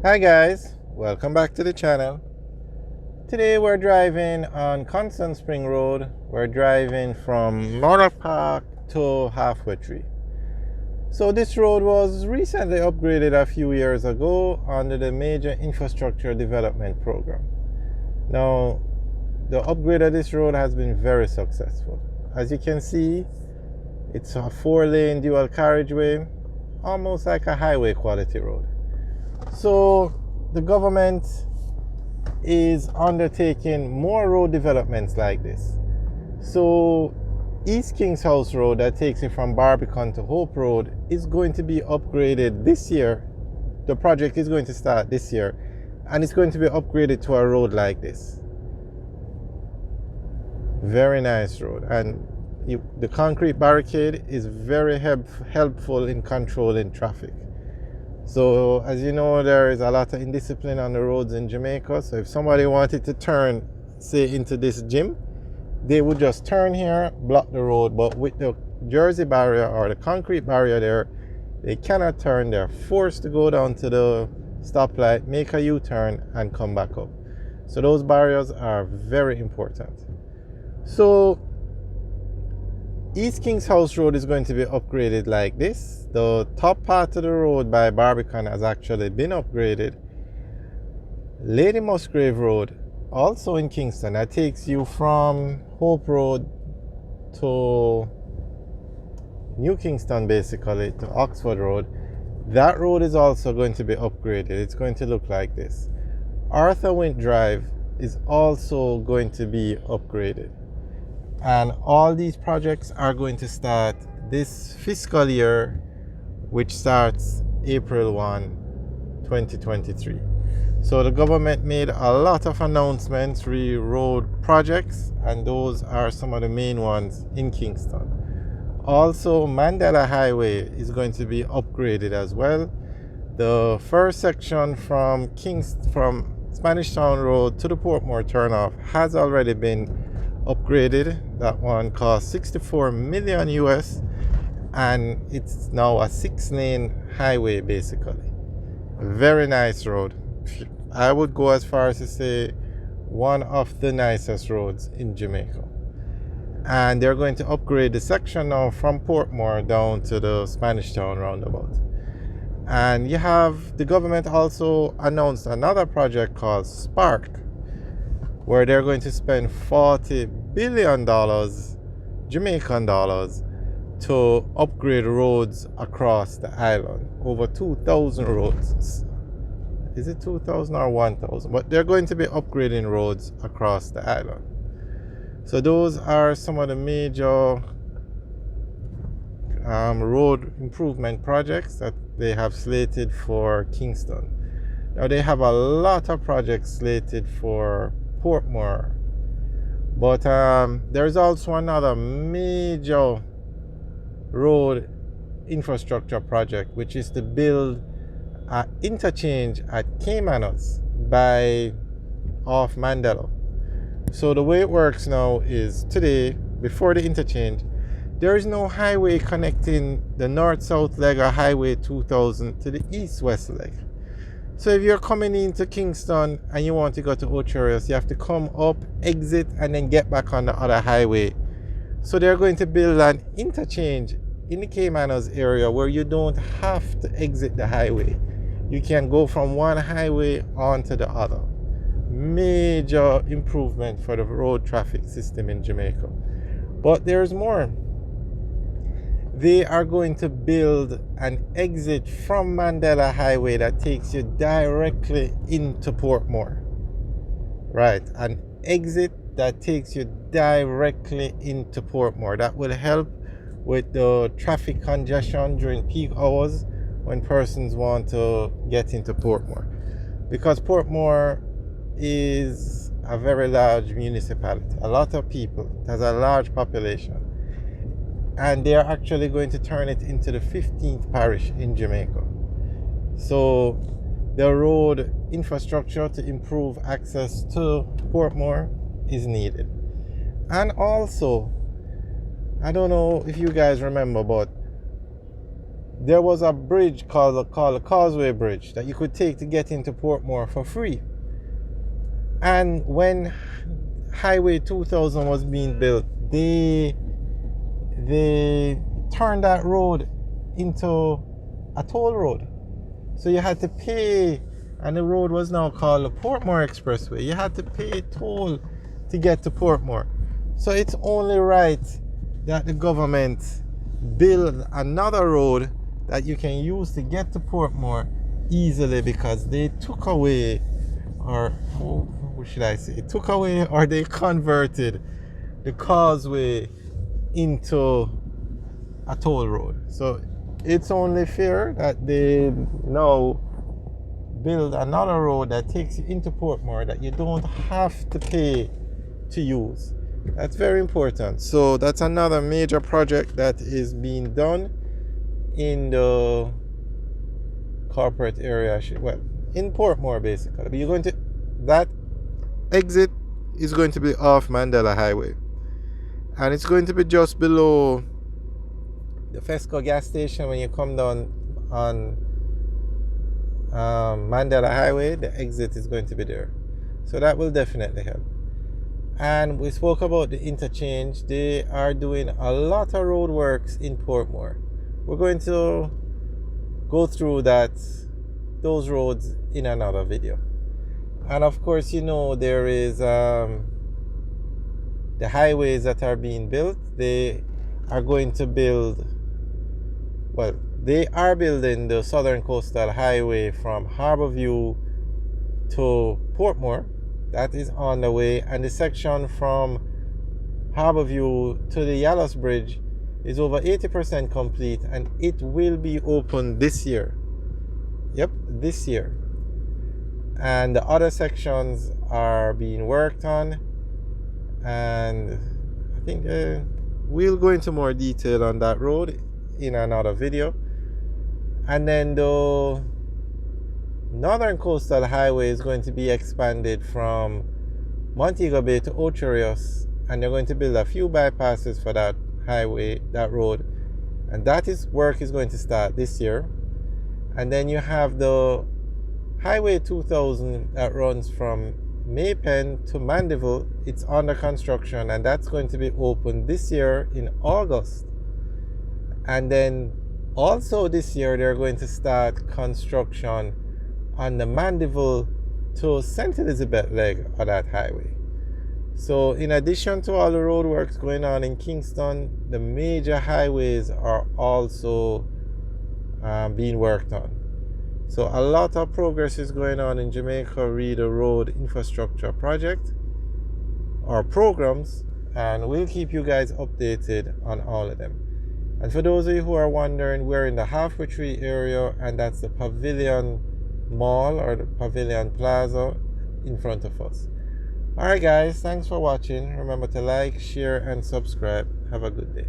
Hi guys, welcome back to the channel. Today we're driving on Kingston Spring Road. We're driving from North Park to Halfway Tree. So this road was recently upgraded a few years ago under the Major Infrastructure Development Program. Now, the upgrade of this road has been very successful. As you can see, it's a 4-lane dual carriageway, almost like a highway quality road. So the government is undertaking more road developments like this. So East Kings House Road that takes you from Barbican to Hope Road is going to be upgraded this year. The project is going to start this year and it's going to be upgraded to a road like this. Very nice road, and the concrete barricade is very helpful in controlling traffic. So as you know, there is a lot of indiscipline on the roads in Jamaica. So if somebody wanted to turn, say, into this gym, they would just turn here, block the road. But with the Jersey barrier or the concrete barrier there, they cannot turn. They're forced to go down to the stoplight, make a U-turn and come back up. So those barriers are very important. So East Kings House Road is going to be upgraded like this. The top part of the road by Barbican has actually been upgraded. Lady Musgrave Road, also in Kingston, that takes you from Hope Road to New Kingston, basically, to Oxford Road. That road is also going to be upgraded. It's going to look like this. Arthur Wint Drive is also going to be upgraded. And all these projects are going to start this fiscal year, which starts April 1, 2023. So the government made a lot of announcements re road projects, and those are some of the main ones in Kingston. Also, Mandela Highway is going to be upgraded as well. The first section from Spanish Town Road to the Portmore turnoff has already been upgraded. That one cost $64 million US, and it's now a 6-lane highway basically. Very nice road. I would go as far as to say one of the nicest roads in Jamaica. And they're going to upgrade the section now from Portmore down to the Spanish Town roundabout. And you have the government also announced another project called Spark, where they're going to spend $40 billion Jamaican dollars to upgrade roads across the island. Over 2,000 roads. Is it 2,000 or 1,000? But they're going to be upgrading roads across the island. So those are some of the major road improvement projects that they have slated for Kingston. Now they have a lot of projects slated for Portmore, but there's also another major road infrastructure project, which is to build an interchange at Caymanos off Mandela. So the way it works now is today, before the interchange, there is no highway connecting the north-south leg of Highway 2000 to the east-west leg. So if you're coming into Kingston and you want to go to Ocherius, you have to come up, exit, and then get back on the other highway. So they're going to build an interchange in the Caymanos area where you don't have to exit the highway. You can go from one highway onto the other. Major improvement for the road traffic system in Jamaica. But there's more. They are going to build an exit from Mandela Highway that takes you directly into Portmore. Right, an exit that takes you directly into Portmore. That will help with the traffic congestion during peak hours when persons want to get into Portmore. Because Portmore is a very large municipality. A lot of people. It has a large population. And they are actually going to turn it into the 15th parish in Jamaica. So the road infrastructure to improve access to Portmore is needed. And also, I don't know if you guys remember, but there was a bridge called the Causeway Bridge that you could take to get into Portmore for free. And when Highway 2000 was being built, they turned that road into a toll road. So you had to pay, and the road was now called the Portmore Expressway. You had to pay toll to get to Portmore. So it's only right that the government build another road that you can use to get to Portmore easily, because they took away, or what should I say, took away or they converted the causeway into a toll road. So it's only fair that they now build another road that takes you into Portmore that you don't have to pay to use. That's very important. So that's another major project that is being done in the corporate area, well, in Portmore basically. But you're going to, that exit is going to be off Mandela Highway, and it's going to be just below the Fesco gas station. When you come down on Mandela Highway, the exit is going to be there. So that will definitely help. And we spoke about the interchange. They are doing a lot of road works in Portmore. We're going to go through those roads in another video. And of course, you know, there is the highways that are being built. They are going to build, well, they are building the Southern Coastal Highway from Harborview to Portmore. That is on the way. And the section from Harborview to the Yallow's Bridge is over 80% complete, and it will be open this year. Yep, this year. And the other sections are being worked on, and I think we'll go into more detail on that road in another video. And then the Northern Coastal Highway is going to be expanded from Montego Bay to Ocho Rios, and they're going to build a few bypasses for that highway, that road, and work is going to start this year. And then you have the Highway 2000 that runs from Maypen to Mandeville. It's under construction, and that's going to be open this year in August. And then also this year they're going to start construction on the Mandeville to St. Elizabeth leg of that highway. So in addition to all the road works going on in Kingston, the major highways are also being worked on. So a lot of progress is going on in Jamaica re the road infrastructure project or programs, and we'll keep you guys updated on all of them. And for those of you who are wondering, we're in the Halfway Tree area, and that's the Pavilion Mall or the Pavilion Plaza in front of us. Alright guys, thanks for watching. Remember to like, share and subscribe. Have a good day.